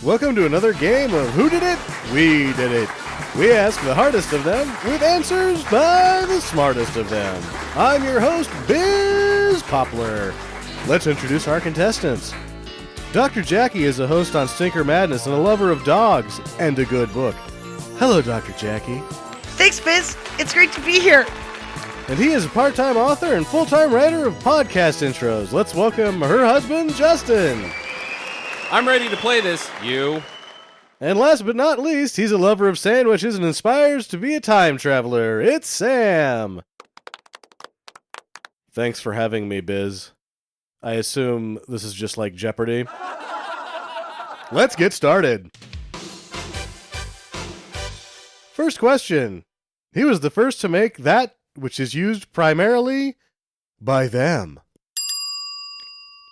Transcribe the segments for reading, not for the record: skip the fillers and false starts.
Welcome to another game of Who Did It? We Did It. We ask the hardest of them with answers by the smartest of them. I'm your host, Biz Poplar. Let's introduce our contestants. Dr. Jackie is a host on Stinker Madness and a lover of dogs and a good book. Hello, Dr. Jackie. Thanks, Biz. It's great to be here. And he is a part-time author and full-time writer of podcast intros. Let's welcome her husband, Justin. I'm ready to play this, you. And last but not least, he's a lover of sandwiches and aspires to be a time traveler. It's Sam. Thanks for having me, Biz. I assume this is just like Jeopardy. Let's get started. First question. He was the first to make that which is used primarily by them.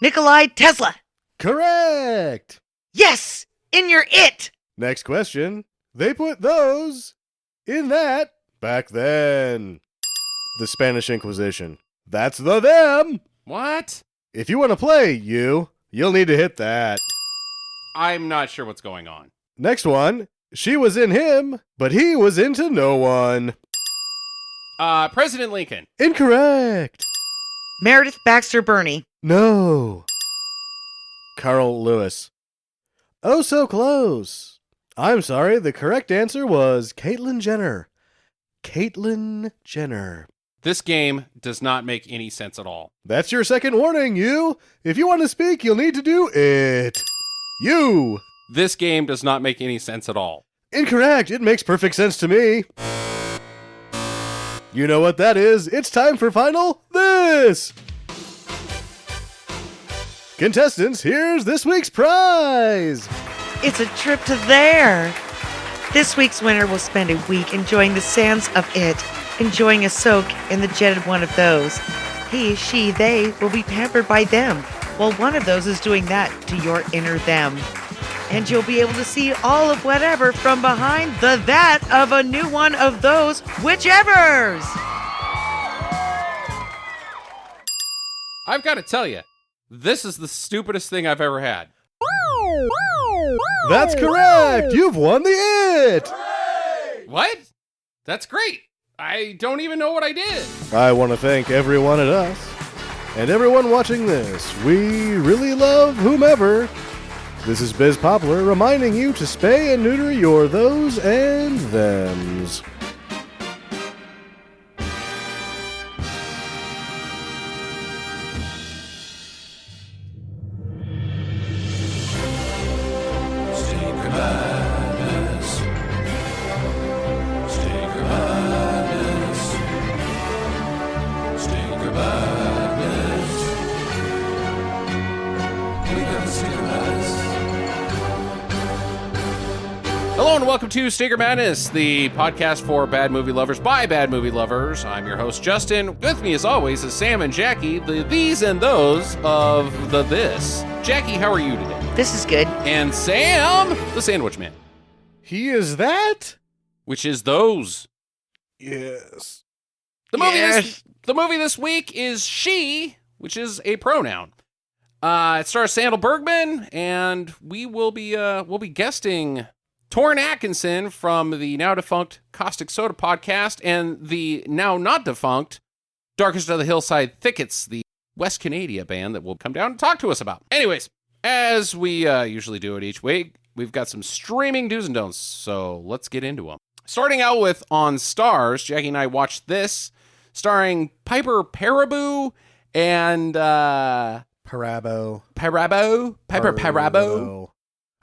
Nikolai Tesla. Correct! Yes! In your it! Next question. They put those in that back then. The Spanish Inquisition. That's the them! What? If you want to play, you'll need to hit that. I'm not sure what's going on. Next one. She was in him, but he was into no one. President Lincoln. Incorrect. Meredith Baxter Birney. No. Carl Lewis. Oh, so close. I'm sorry, the correct answer was Caitlyn Jenner. Caitlyn Jenner. This game does not make any sense at all. That's your second warning, you. If you want to speak, you'll need to do it. You. This game does not make any sense at all. Incorrect. It makes perfect sense to me. You know what that is. It's time for Final This. Contestants, here's this week's prize. It's a trip to there. This week's winner will spend a week enjoying the sands of it, enjoying a soak in the jetted one of those. He, she, they will be pampered by them, while one of those is doing that to your inner them. And you'll be able to see all of whatever from behind the that of a new one of those whichevers. I've got to tell you, this is the stupidest thing I've ever had. That's correct. You've won the it. What? That's great. I don't even know what I did. I want to thank everyone at us and everyone watching this. We really love whomever. This is Biz Poplar reminding you to spay and neuter your those and thems. Hello and welcome to Stinker Madness, the podcast for bad movie lovers by bad movie lovers. I'm your host, Justin. With me, as always, is Sam and Jackie, the these and those of the this. Jackie, how are you today? This is good. And Sam, the Sandwich Man. He is that? Which is those. Yes. The movie this week is She, which is a pronoun. It stars Sandahl Bergman, and we'll be guesting Toren Atkinson from the now defunct Caustic Soda podcast and the now not defunct Darkest of the Hillside Thickets, the West Canada band that will come down and talk to us about. Anyways, as we usually do it each week, we've got some streaming do's and don'ts, so let's get into them. Starting out with On Stars, Jackie and I watched this, starring Piper Perabo and Parabo. Piper Parabo.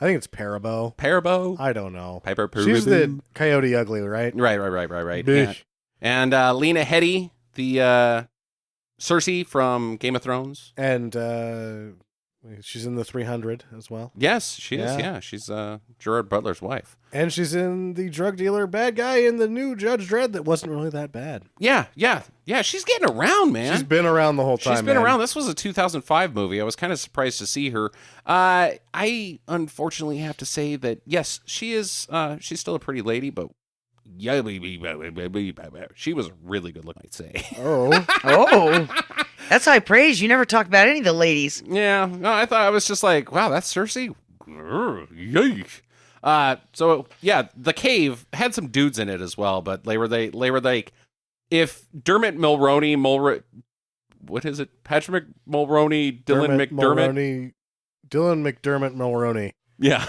I think it's Parabo. Parabo? I don't know. Piper Parabo. She's the Coyote Ugly, right? Right. Bish. And Lena Headey, the Cersei from Game of Thrones. And she's in the 300 as well. Yes, she is. Yeah, she's Gerard Butler's wife. And she's in the drug dealer bad guy in the new Judge Dredd that wasn't really that bad. Yeah. She's getting around, man. She's been around the whole time. She's been around. This was a 2005 movie. I was kind of surprised to see her. I unfortunately have to say that yes, she is. She's still a pretty lady, but she was really good looking, I'd say. Oh. That's high praise. You never talk about any of the ladies. Yeah. No, I thought I was just like, wow, that's Cersei. Yeesh. So yeah, the cave had some dudes in it as well, but they were like, if Dermot Mulroney, what is it? Patrick Mulroney, Dylan McDermott, Dylan McDermott Mulroney. Yeah.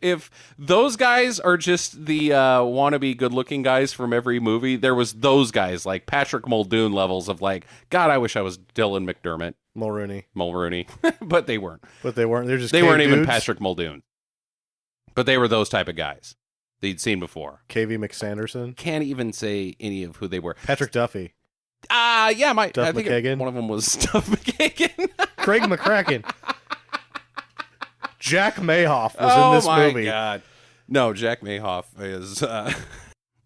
If those guys are just the wannabe good-looking guys from every movie, there was those guys, like Patrick Muldoon levels of like, God, I wish I was Dylan McDermott. Mulroney. But they weren't. They weren't even Patrick Muldoon. But they were those type of guys that you'd seen before. KV McSanderson. Can't even say any of who they were. Patrick Duffy. Yeah, I think McKagan. One of them was Duff McKagan. Craig McCracken. Jack Mayhoff was in this movie. Oh my God. No, Jack Mayhoff is...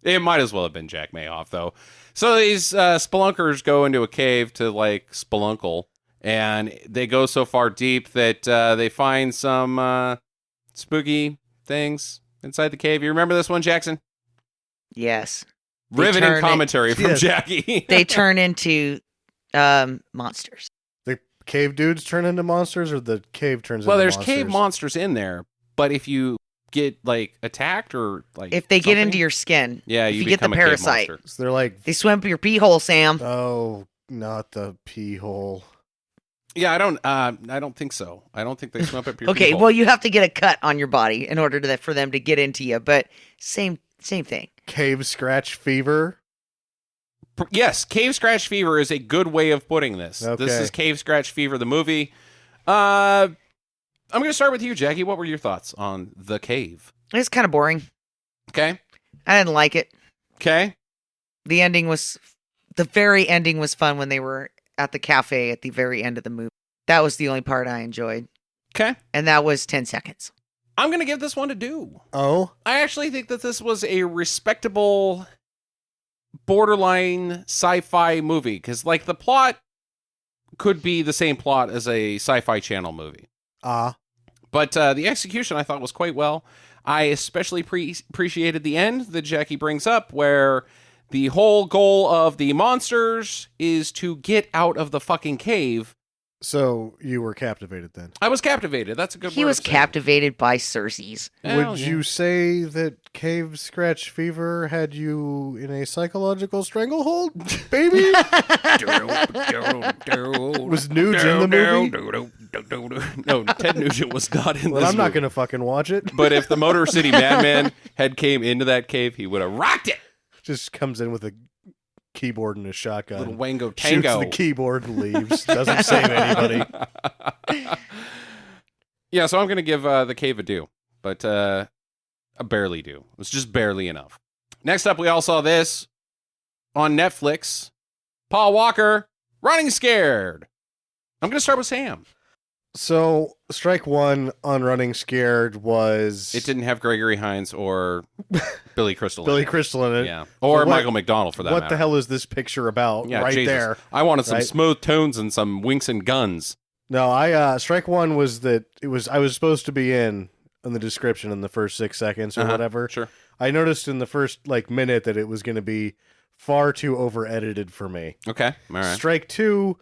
it might as well have been Jack Mayhoff, though. So these spelunkers go into a cave to, like, spelunkle, and they go so far deep that they find some spooky things inside the cave. You remember this one, Jackson? Yes. Riveting commentary from Jackie. They turn into monsters. The cave dudes turn into monsters, or the cave turns into monsters? Well, there's cave monsters in there, but if you get, like, attacked or, like... If they get into your skin. Yeah, if you get the become a cave parasite. monster. So they're like... They swim up your pee hole, Sam. Oh, not the pee hole. Yeah, I don't think so. I don't think they swim up your Okay, pee hole. well, you have to get a cut on your body in order for them to get into you, but same thing. Cave scratch fever. Yes, cave scratch fever is a good way of putting this. Okay. This is Cave Scratch Fever, the movie. I'm going to start with you, Jackie. What were your thoughts on The Cave? It's kind of boring. Okay. I didn't like it. Okay. The very ending was fun when they were at the cafe at the very end of the movie. That was the only part I enjoyed. Okay. And that was 10 seconds. I'm going to give this one to Do. Oh? I actually think that this was a respectable, borderline sci-fi movie. Because, like, the plot could be the same plot as a Sci-Fi Channel movie. But the execution, I thought, was quite well. I especially appreciated the end that Jackie brings up, where the whole goal of the monsters is to get out of the fucking cave. So you were captivated then? I was captivated. That's a good word. He was captivated by Cersei's. Would you say that Cave Scratch Fever had you in a psychological stranglehold, baby? Was Nuge in the movie? No, Ted Nugent was not in Well, this I'm not movie. going to fucking watch it. But if the Motor City Madman had came into that cave, he would have rocked it. Just comes in with a keyboard and a shotgun. Little Wango Shoots Tango. the keyboard and leaves. Doesn't save anybody. Yeah, so I'm going to give The Cave a do, but a barely do. It was just barely enough. Next up, we all saw this on Netflix. Paul Walker, Running Scared. I'm going to start with Sam. So, strike one on Running Scared was... It didn't have Gregory Hines or Billy Crystal in Billy it. Crystal in it. Yeah. Or So what- Michael McDonald, for that What matter. the hell is this picture about Yeah, right Jesus. there? I wanted some Right? smooth tones and some winks and guns. No, strike one was that I was supposed to be in the description in the first 6 seconds or whatever. Sure. I noticed in the first minute that it was going to be far too over edited for me. Okay. All right. Strike two,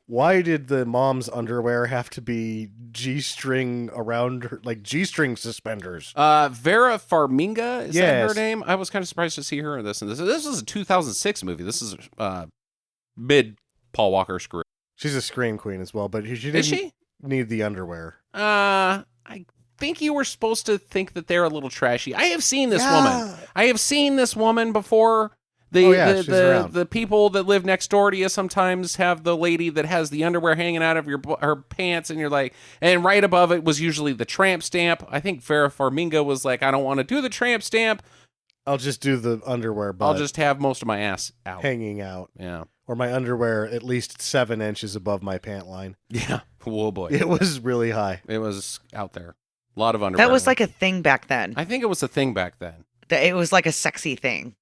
why did the mom's underwear have to be G-string around her, like G-string suspenders? Vera Farmiga, is that Yes. her name? I was kind of surprised to see her in this. And this is a 2006 movie. This is mid Paul Walker's career. She's a scream queen as well, but she didn't Is she? need the underwear. I think you were supposed to think that they're a little trashy. I have seen this Yeah. woman. I have seen this woman before. She's around. The people that live next door to you sometimes have the lady that has the underwear hanging out of her pants, and you're like, and right above it was usually the tramp stamp. I think Vera Farmiga was like, I don't want to do the tramp stamp. I'll just do the underwear, but I'll just have most of my ass out. hanging out. Yeah. Or my underwear at least 7 inches above my pant line. Yeah. Whoa, boy. It was really high. It was out there. A lot of underwear. That was like a thing back then. I think it was a thing back then. It was like a sexy thing.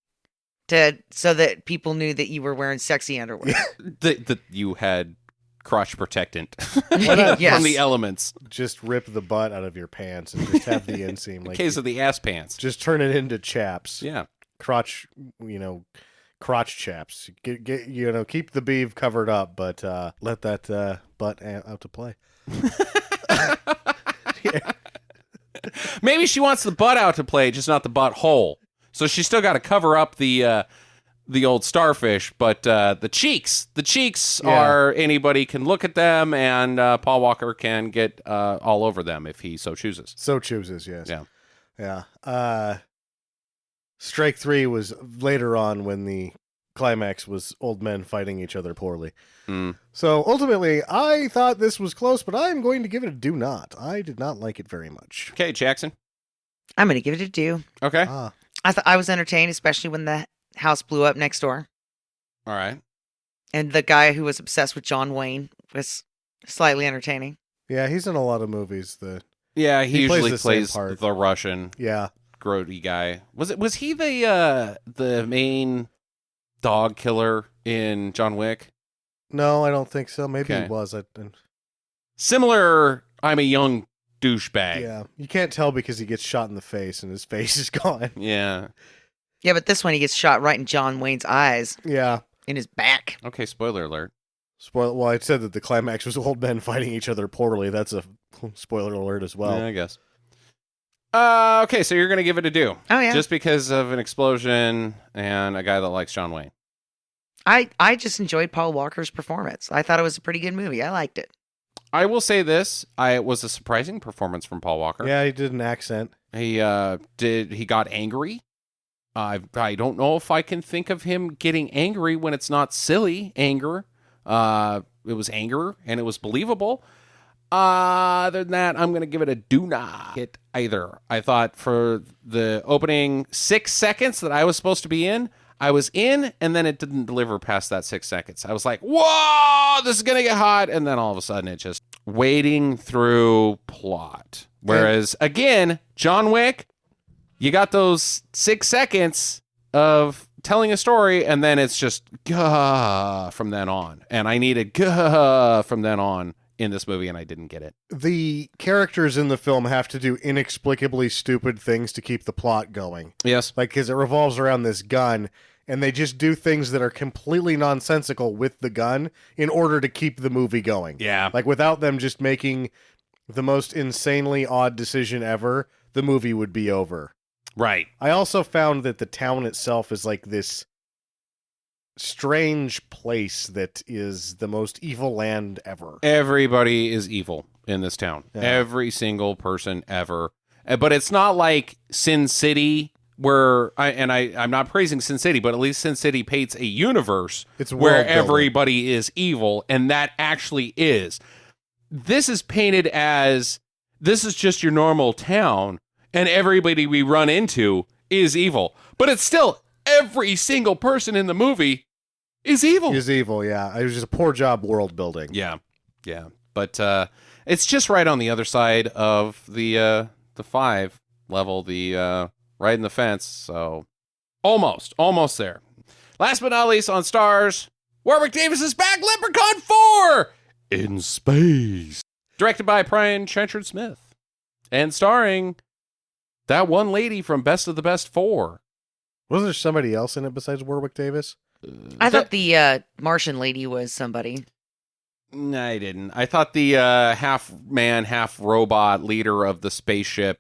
So that people knew that you were wearing sexy underwear. That you had crotch protectant Yes. from the elements. Just rip the butt out of your pants and just have the inseam. In case of the ass pants. Just turn it into chaps. Yeah. Crotch chaps. Get keep the beeve covered up, but let that butt out to play. Maybe she wants the butt out to play, just not the butt hole. So she's still got to cover up the old starfish, but the cheeks are, anybody can look at them, and Paul Walker can get all over them if he so chooses. So chooses, yes. Yeah. Yeah. Strike 3 was later on when the climax was old men fighting each other poorly. So ultimately, I thought this was close, but I'm going to give it a do not. I did not like it very much. Okay, Jackson. I'm going to give it a do. Okay. I thought I was entertained, especially when the house blew up next door. All right. And the guy who was obsessed with John Wayne was slightly entertaining. Yeah, he's in a lot of movies. Yeah, he usually plays plays part. the Russian grody guy. Was he the main dog killer in John Wick? No, I don't think so. Maybe Okay. he was. Similar, I'm a young douchebag. Yeah, you can't tell because he gets shot in the face and his face is gone. Yeah. Yeah, but this one he gets shot right in John Wayne's eyes, Yeah. in his back. Okay, spoiler alert. Well, I said that the climax was old men fighting each other poorly. That's a spoiler alert as well. Yeah, I guess. Okay, so you're going to give it a do. Oh, yeah. Just because of an explosion and a guy that likes John Wayne. I just enjoyed Paul Walker's performance. I thought it was a pretty good movie. I liked it. I will say this. It was a surprising performance from Paul Walker. Yeah, he did an accent. He got angry. I don't know if I can think of him getting angry when it's not silly anger. It was anger, and it was believable. Other than that, I'm going to give it a do not hit either. I thought for the opening 6 seconds that I was supposed to be in, I was in, and then it didn't deliver past that 6 seconds. I was like, whoa, this is going to get hot. And then all of a sudden, it just wading through plot. Whereas, again, John Wick, you got those 6 seconds of telling a story, and then it's just gah from then on. And I needed gah from then on in this movie, and I didn't get it. The characters in the film have to do inexplicably stupid things to keep the plot going. Yes. Like, because it revolves around this gun, and they just do things that are completely nonsensical with the gun in order to keep the movie going. Yeah. Like, without them just making the most insanely odd decision ever, the movie would be over. Right. I also found that the town itself is like this strange place that is the most evil land ever. Everybody is evil in this town. Yeah. Every single person ever. But it's not like Sin City, where I'm not praising Sin City, but at least Sin City paints a universe It's where world building. everybody is evil, and that actually is. This is painted as this is just your normal town, and everybody we run into is evil. But it's still every single person in the movie is evil. Is evil, yeah. It was just a poor job world building. Yeah. But it's just right on the other side of the 5 level, the right in the fence. So almost there. Last but not least, on stars, Warwick Davis is back. Leprechaun 4 in space, directed by Brian Trenchard Smith, and starring that one lady from Best of the Best 4. Wasn't there somebody else in it besides Warwick Davis? I thought the Martian lady was somebody. No, I didn't. I thought the half man, half robot leader of the spaceship,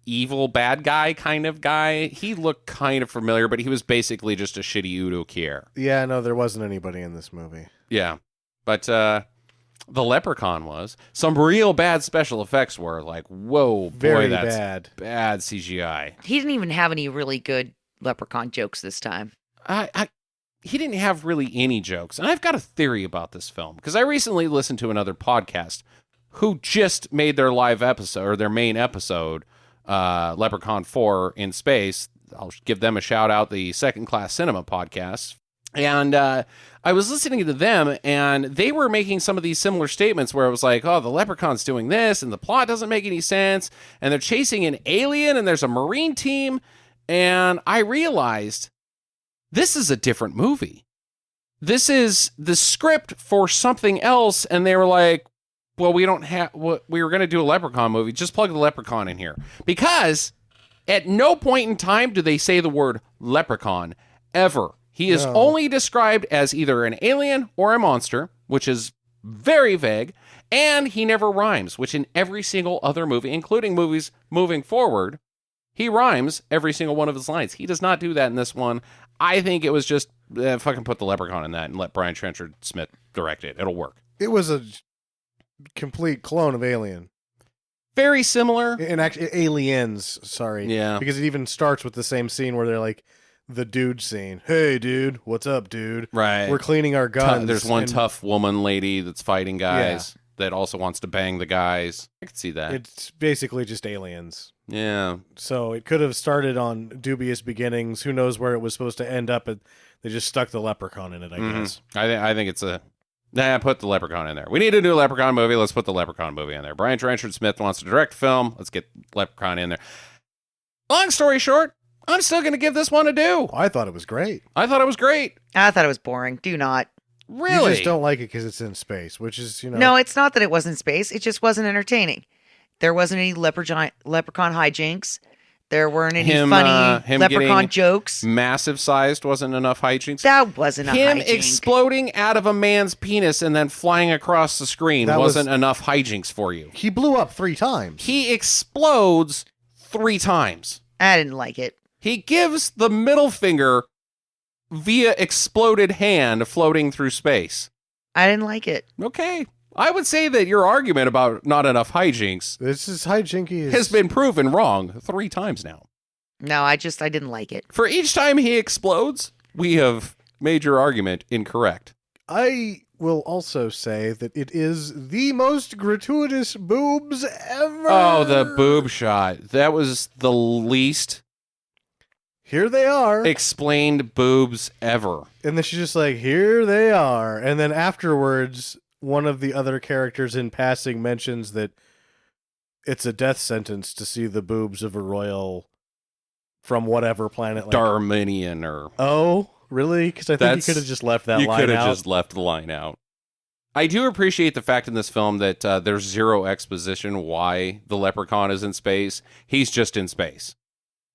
evil bad guy kind of guy, he looked kind of familiar, but he was basically just a shitty Udo Kier. Yeah, no, there wasn't anybody in this movie. Yeah. But the Leprechaun was. Some real bad special effects were like, whoa, boy, Very that's bad. CGI. He didn't even have any really good leprechaun jokes this time. He didn't have really any jokes. And I've got a theory about this film, because I recently listened to another podcast who just made their live episode, or their main episode, Leprechaun 4 in space. I'll give them a shout out, the Second Class Cinema podcast. And I was listening to them, and they were making some of these similar statements where it was like, oh, the Leprechaun's doing this, and the plot doesn't make any sense, and they're chasing an alien, and there's a Marine team. And I realized this is a different movie. This is the script for something else, and they were like, well, we don't have, we were going to do a Leprechaun movie. Just plug the Leprechaun in here. Because at no point in time do they say the word Leprechaun ever. He is only described as either an alien or a monster, which is very vague. And he never rhymes, which in every single other movie, including movies moving forward, he rhymes every single one of his lines. He does not do that in this one. I think it was just fucking put the leprechaun in that and let Brian Trenchard Smith direct it. It'll work. It was a complete clone of Alien. Very similar. And actually, Aliens, sorry. Yeah. Because it even starts with the same scene where they're like, the dude scene. Hey, dude. What's up, dude? Right. We're cleaning our guns. There's one tough woman lady that's fighting guys that also wants to bang the guys. I could see that. It's basically just Aliens. Yeah. So it could have started on dubious beginnings. Who knows where it was supposed to end up? They just stuck the leprechaun in it, I guess. I think it's put the leprechaun in there. We need a new leprechaun movie. Let's put the leprechaun movie in there. Brian Trenchard Smith wants to direct a film. Let's get leprechaun in there. Long story short, I'm still going to give this one a do. I thought it was great. I thought it was great. I thought it was boring. Do not. Really? You just don't like it because it's in space, which is, No, it's not that it wasn't space. It just wasn't entertaining. There wasn't any leprechaun hijinks. There weren't any funny leprechaun jokes. Massive sized wasn't enough hijinks. That wasn't a hijink. Him hijink. exploding out of a man's penis and then flying across the screen wasn't enough hijinks for you. He blew up 3 times. He explodes 3 times. I didn't like it. He gives the middle finger via exploded hand floating through space. I didn't like it. Okay. I would say that your argument about not enough hijinks This is hijinky. has been proven wrong 3 times now. No, I didn't like it. For each time he explodes, we have made your argument incorrect. I will also say that it is the most gratuitous boobs ever. Oh, the boob shot. That was the least Here they are. explained boobs ever. And then she's just like, here they are. And then afterwards, one of the other characters in passing mentions that it's a death sentence to see the boobs of a royal from whatever planet. Darminian or... Oh, really? Because I think you could have just left that line out. You could have just left the line out. I do appreciate the fact in this film that there's zero exposition why the leprechaun is in space. He's just in space.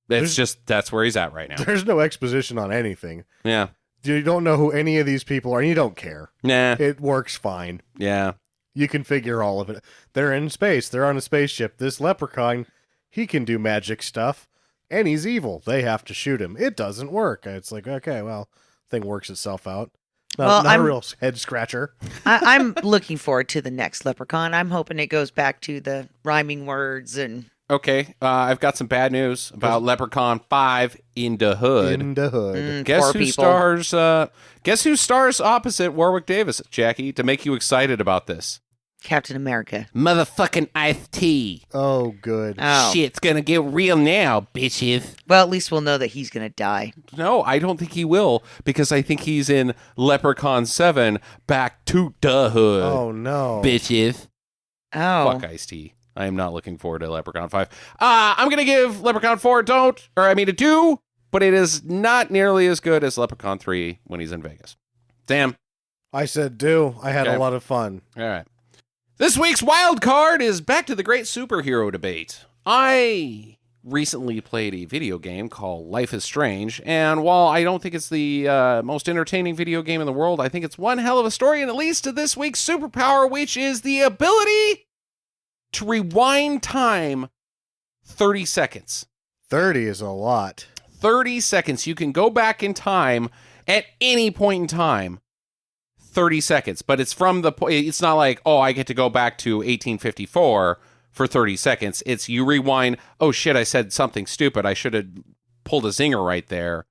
That's where he's at right now. There's no exposition on anything. Yeah. You don't know who any of these people are, and you don't care. Nah. It works fine. Yeah. You can figure all of it. They're in space. They're on a spaceship. This leprechaun, he can do magic stuff, and he's evil. They have to shoot him. It doesn't work. It's like, okay, well, thing works itself out. Not a real head scratcher. I'm looking forward to the next Leprechaun. I'm hoping it goes back to the rhyming words and... Okay, I've got some bad news about Leprechaun 5 in the Hood. In the Hood. Guess who stars opposite Warwick Davis, Jackie, to make you excited about this? Captain America. Motherfucking Ice-T. Oh, good. Oh. Shit's gonna get real now, bitches. Well, at least we'll know that he's going to die. No, I don't think he will, because I think he's in Leprechaun 7, Back to the Hood. Oh, no. Bitches. Oh. Fuck Ice-T. I am not looking forward to Leprechaun 5. I'm going to give Leprechaun 4 a 2, but it is not nearly as good as Leprechaun 3 when he's in Vegas. Damn. I said do. I had a lot of fun. All right. This week's wild card is back to the great superhero debate. I recently played a video game called Life is Strange, and while I don't think it's the most entertaining video game in the world, I think it's one hell of a story, and it leads to this week's superpower, which is the ability to rewind time 30 seconds. 30 is a lot. 30 seconds. You can go back in time at any point in time. 30 seconds. But it's from the point, it's not like, oh, I get to go back to 1854 for 30 seconds. It's you rewind, oh shit, I said something stupid. I should have pulled a zinger right there.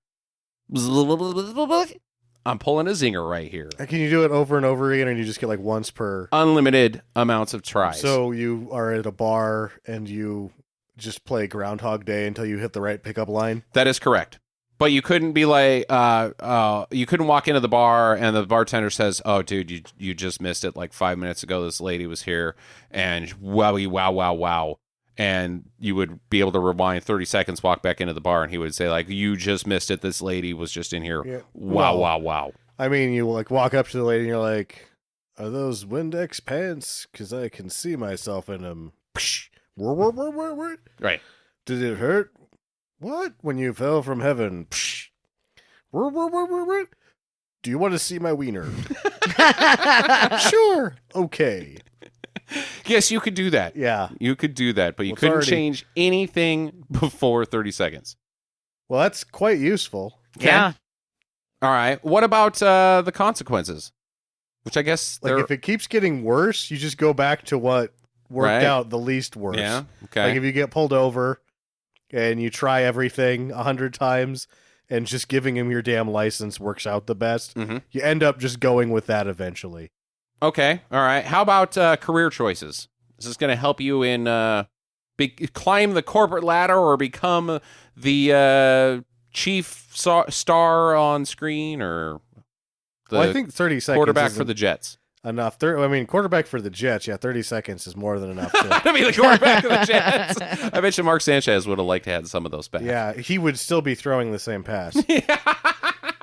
I'm pulling a zinger right here. Can you do it over and over again, or you just get like once per? Unlimited amounts of tries. So you are at a bar and you just play Groundhog Day until you hit the right pickup line? That is correct. But you couldn't be like, you couldn't walk into the bar and the bartender says, oh, dude, you just missed it. Like 5 minutes ago, this lady was here and wow. And you would be able to rewind 30 seconds, walk back into the bar, and he would say, like, you just missed it. This lady was just in here. Yeah. Wow. I mean, you like walk up to the lady and you're like, are those Windex pants? Because I can see myself in them. Right. Did it hurt? What? When you fell from heaven? Do you want to see my wiener? Sure. Okay. Yes, you could do that. Yeah. You could do that, but you Well, it's couldn't already- change anything before 30 seconds. Well, that's quite useful. Okay. Yeah. All right. What about the consequences? Which I guess Like, they're... if it keeps getting worse, you just go back to what worked Right. out the least worse. Yeah. Okay. Like, if you get pulled over and you try everything 100 times and just giving him your damn license works out the best, Mhm. you end up just going with that eventually. Okay. All right. How about career choices? Is this going to help you in climb the corporate ladder or become the chief star on screen or the Well, I think 30 seconds quarterback isn't for the Jets? enough. Quarterback for the Jets, yeah, 30 seconds is more than enough. To, I mean, the quarterback of the Jets. I bet you Mark Sanchez would have liked to have some of those back. yeah, he would still be throwing the same pass.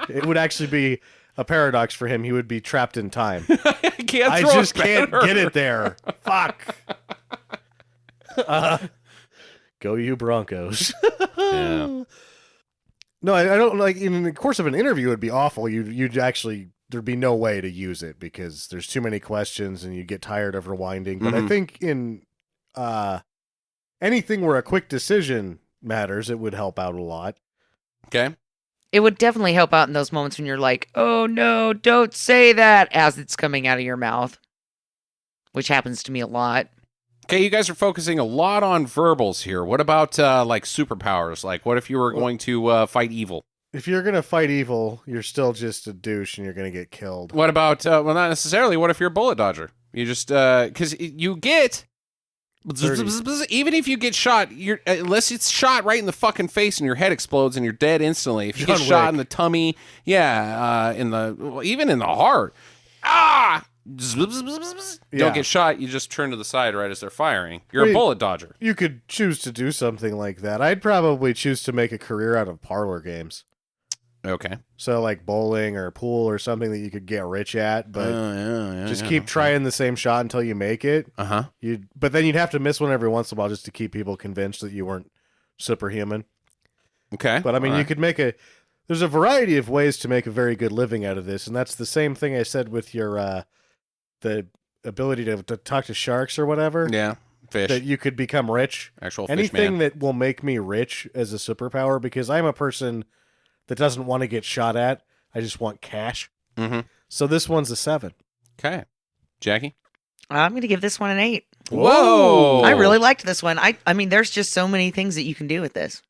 It would actually be a paradox for him. He would be trapped in time. I just can't get it there. Fuck. Go you Broncos. Yeah. No, I don't like. In the course of an interview, it'd be awful. You'd actually there'd be no way to use it because there's too many questions and you get tired of rewinding. But I think in anything where a quick decision matters, it would help out a lot. Okay. It would definitely help out in those moments when you're like, oh no, don't say that as it's coming out of your mouth, which happens to me a lot. Okay, you guys are focusing a lot on verbals here. What about like superpowers? Like, what if you were going to fight evil? If you're gonna fight evil, you're still just a douche and you're gonna get killed. What about well, not necessarily. What if you're a bullet dodger? You just because you get 30. even if you get shot, you're unless it's shot right in the fucking face and your head explodes and you're dead instantly. If you get John shot Wick. in the tummy, yeah, even in the heart, Yeah. don't get shot. You just turn to the side right as they're firing. You're Wait. a bullet dodger. You could choose to do something like that. I'd probably choose to make a career out of parlor games. Okay, So like bowling or pool or something that you could get rich at, but yeah, just keep trying the same shot until you make it. Uh-huh. But then you'd have to miss one every once in a while just to keep people convinced that you weren't superhuman. Okay, But I mean, all you right. could make there's a variety of ways to make a very good living out of this, and that's the same thing I said with your the ability to talk to sharks or whatever. Yeah, fish. That you could become rich. Actual fish Anything man. that will make me rich as a superpower, because I'm a person that doesn't want to get shot at. I just want cash. Mm-hmm. So this one's a 7. Okay, Jackie. I'm going to give this one an 8. Whoa! I really liked this one. I mean, there's just so many things that you can do with this.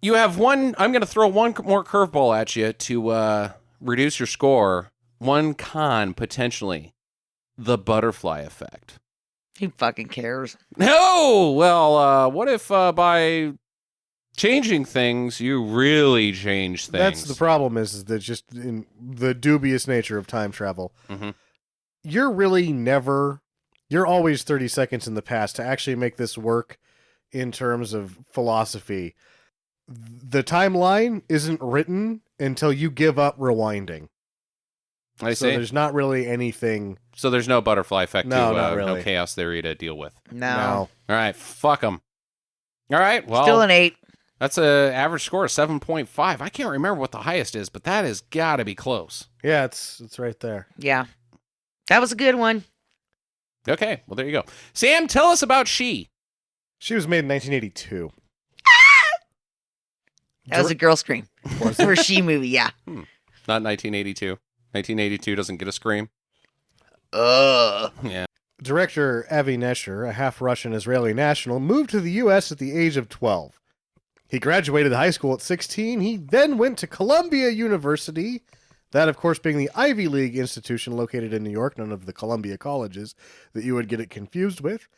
You have one. I'm going to throw one more curveball at you to reduce your score. One con potentially, the butterfly effect. Who fucking cares? No. Well, what if by changing things, you really change things? That's the problem is that just in the dubious nature of time travel, Mhm. you're always 30 seconds in the past to actually make this work in terms of philosophy. The timeline isn't written until you give up rewinding. I So see. there's not really anything. So there's no butterfly effect. No, to, not really. No chaos theory to deal with. No. All right, fuck them. All right, well, Still an 8. that's a average score of 7.5. I can't remember what the highest is, but that has got to be close. Yeah, it's right there. Yeah. That was a good one. Okay, well, there you go. Sam, tell us about She. She was made in 1982. That was a girl scream. Was For a She movie, yeah. Not 1982. 1982 doesn't get a scream. Yeah. Director Avi Nesher, a half-Russian Israeli national, moved to the U.S. at the age of 12. He graduated high school at 16. He then went to Columbia University, that, of course, being the Ivy League institution located in New York, none of the Columbia colleges that you would get it confused with.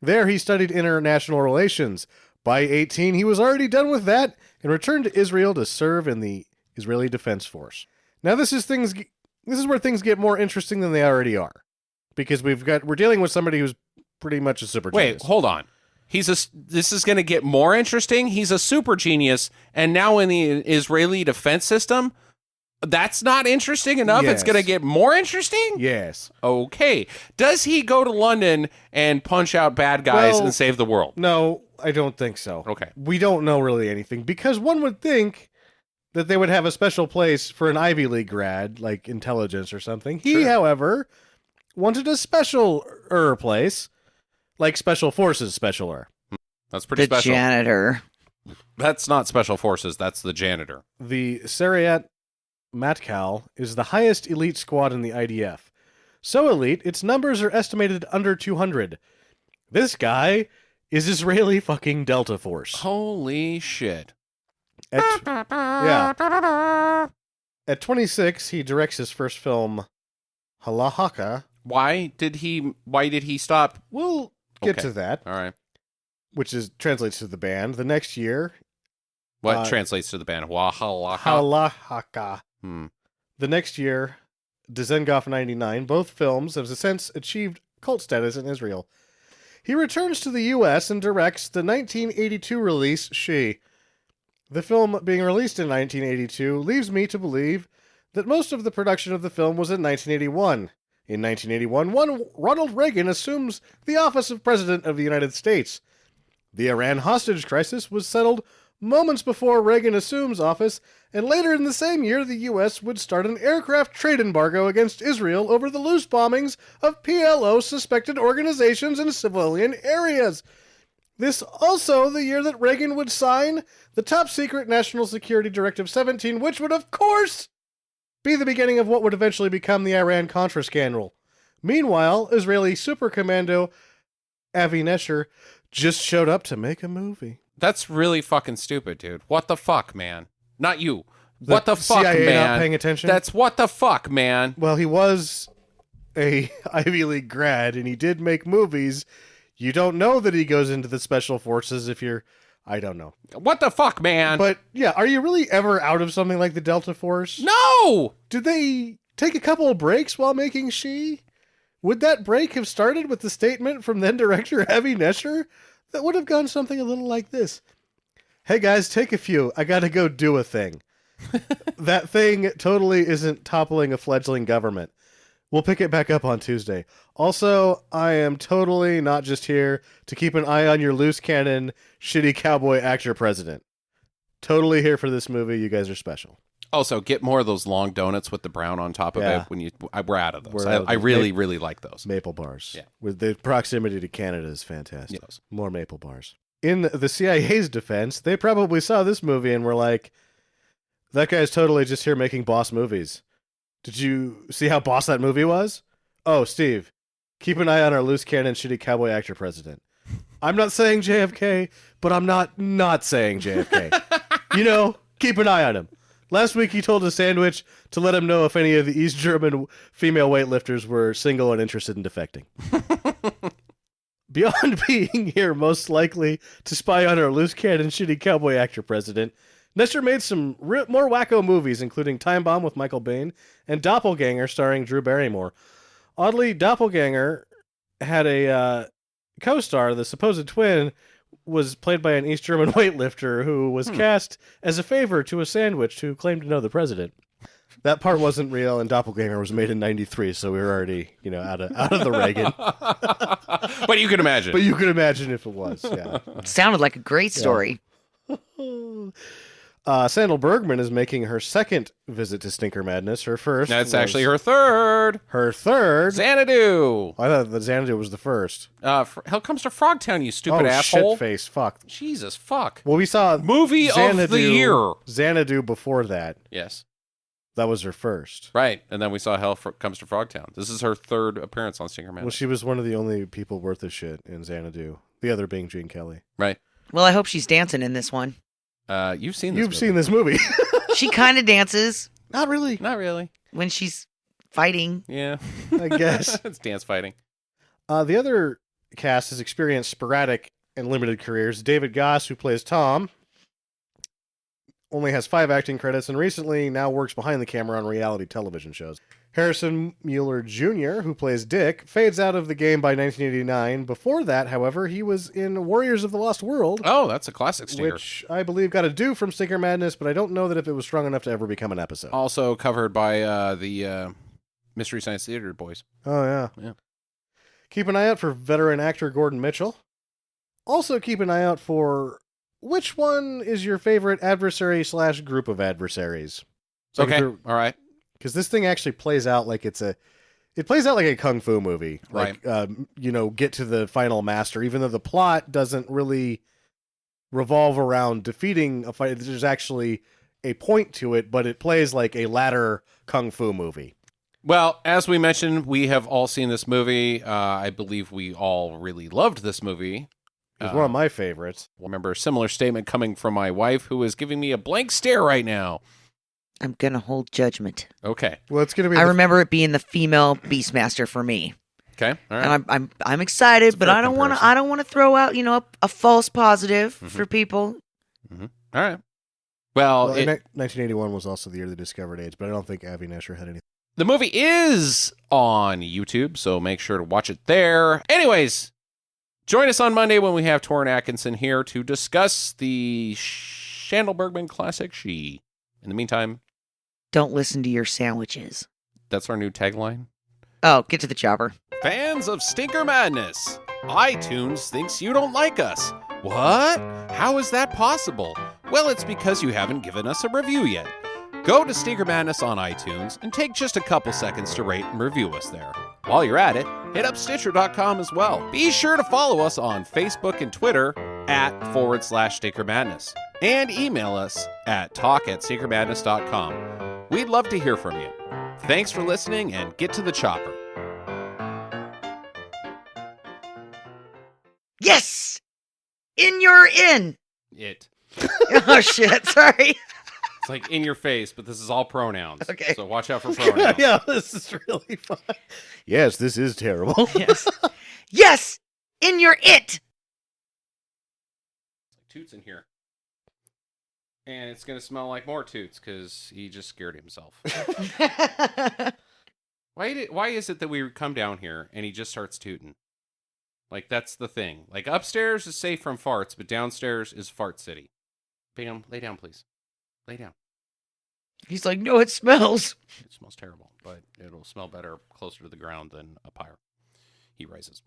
There he studied international relations. By 18, he was already done with that and returned to Israel to serve in the Israeli Defense Force. Now, this is where things get more interesting than they already are, because we're dealing with somebody who's pretty much a super Wait, genius. hold on. This is going to get more interesting. He's a super genius, and now in the Israeli defense system, that's not interesting enough. It's Yes. going to get more interesting? Yes. Okay. Does he go to London and punch out bad guys Well- and save the world? No, I don't think so. Okay. We don't know really anything, because one would think that they would have a special place for an Ivy League grad, like intelligence or something. He, Sure. however, wanted a special place, like Special Forces specialer. That's pretty The special. janitor. That's not Special Forces. That's the janitor. The Saryat Matkal is the highest elite squad in the IDF. So elite, its numbers are estimated under 200. This guy is Israeli fucking Delta Force. Holy shit. Yeah. At 26, he directs his first film, Halahaka. Why did he stop? We'll get Okay. to that, All right. which translates to the band. The next year, What translates to the band? Wahalaha. Halahaka. Hmm. The next year, Dizengoff 99, both films have since achieved cult status in Israel. He returns to the U.S. and directs the 1982 release, She. The film being released in 1982 leaves me to believe that most of the production of the film was in 1981. In 1981, Ronald Reagan assumes the office of President of the United States. The Iran hostage crisis was settled moments before Reagan assumes office, and later in the same year, the U.S. would start an aircraft trade embargo against Israel over the loose bombings of PLO-suspected organizations in civilian areas. This also the year that Reagan would sign the top-secret National Security Directive 17, which would, of course, be the beginning of what would eventually become the Iran-Contra scandal. Meanwhile, Israeli super commando Avi Nesher just showed up to make a movie. That's really fucking stupid, dude. What the fuck, man? Not you. What the fuck, CIA man? not paying attention? That's what the fuck, man. Well, he was a Ivy League grad, and he did make movies. You don't know that he goes into the special forces if you're... I don't know. What the fuck, man? But, yeah, are you really ever out of something like the Delta Force? No! Did they take a couple of breaks while making She? Would that break have started with the statement from then-director Avi Nesher? That would have gone something a little like this. Hey, guys, take a few. I gotta go do a thing. That thing totally isn't toppling a fledgling government. We'll pick it back up on Tuesday. Also, I am totally not just here to keep an eye on your loose cannon, shitty cowboy actor president. Totally here for this movie. You guys are special. Also, get more of those long donuts with the brown on top of Yeah. it. We're out of those. We're out of I those. really, really like those. Maple bars. Yeah. With the proximity to Canada is fantastic. Yes. More maple bars. In the CIA's defense, they probably saw this movie and were like, that guy's totally just here making boss movies. Did you see how boss that movie was? Oh, Steve, keep an eye on our loose cannon shitty cowboy actor president. I'm not saying JFK, but I'm not saying JFK. Keep an eye on him. Last week he told a sandwich to let him know if any of the East German female weightlifters were single and interested in defecting. Beyond being here most likely to spy on our loose cannon shitty cowboy actor president, Nestor made some more wacko movies, including Time Bomb with Michael Biehn and Doppelganger starring Drew Barrymore. Oddly, Doppelganger had a co-star, the supposed twin, was played by an East German weightlifter who was cast as a favor to a sandwich who claimed to know the president. That part wasn't real, and Doppelganger was made in '93, so we were already, out of the Reagan. But you can imagine. But you could imagine if it was, yeah. Sounded like a great story. Sandahl Bergman is making her second visit to Stinker Madness. Her first. That's actually her third. Her third. Xanadu. I thought the Xanadu was the first. Hell comes to Frogtown, you stupid Oh, asshole. shit face. Fuck. Jesus, fuck. Well, we saw Movie of the year. Xanadu before that. Yes. That was her first. Right. And then we saw Comes to Frogtown. This is her third appearance on Stinker Madness. Well, she was one of the only people worth a shit in Xanadu. The other being Gene Kelly. Right. Well, I hope she's dancing in this one. You've seen this You've movie. seen this movie. She kind of dances Not really. Not really. when she's fighting. Yeah. I guess. It's dance fighting. The other cast has experienced sporadic and limited careers. David Goss, who plays Tom, only has 5 acting credits and recently now works behind the camera on reality television shows. Harrison Mueller Jr., who plays Dick, fades out of the game by 1989. Before that, however, he was in Warriors of the Lost World, Oh, that's a classic stinker. which I believe got a due from Stinker Madness, but I don't know that if it was strong enough to ever become an episode. Also covered by the Mystery Science Theater boys. Oh, yeah. Yeah. Keep an eye out for veteran actor Gordon Mitchell. Also keep an eye out for which one is your favorite adversary / group of adversaries. Okay. All right. Because this thing actually plays out like it's It plays out like a kung fu movie. Right. Like, get to the final master, even though the plot doesn't really revolve around defeating a fight. There's actually a point to it, but it plays like a ladder kung fu movie. Well, as we mentioned, we have all seen this movie. I believe we all really loved this movie. It's one of my favorites. Remember a similar statement coming from my wife, who is giving me a blank stare right now. I'm going to hold judgment. Okay. Well, it's going to be. I remember it being the female Beastmaster for me. Okay. All right. And I'm excited, but I don't want to throw out, a false positive for people. Mm-hmm. All right. Well, 1981 was also the year they discovered AIDS, but I don't think Avi Nesher had anything. The movie is on YouTube, so make sure to watch it there. Anyways, join us on Monday when we have Toren Atkinson here to discuss the Sandahl Bergman classic She. In the meantime, don't listen to your sandwiches. That's our new tagline. Oh, get to the chopper. Fans of Stinker Madness, iTunes thinks you don't like us. What? How is that possible? Well, it's because you haven't given us a review yet. Go to Stinker Madness on iTunes and take just a couple seconds to rate and review us there. While you're at it, hit up Stitcher.com as well. Be sure to follow us on Facebook and Twitter @/Stinker Madness and email us at talk@stinkermadness.com. We'd love to hear from you. Thanks for listening and get to the chopper. Yes! In your in! It. Oh, shit. Sorry. It's like in your face, but this is all pronouns. Okay. So watch out for pronouns. Yeah, this is really fun. Yes, this is terrible. Yes. Yes! In your it! Toots in here. And it's going to smell like more Toots because he just scared himself. Why is it that we come down here and he just starts tooting? Like, that's the thing. Like, upstairs is safe from farts, but downstairs is fart city. Bingham, lay down, please. Lay down. He's like, no, it smells. It smells terrible, but it'll smell better closer to the ground than up higher. He rises.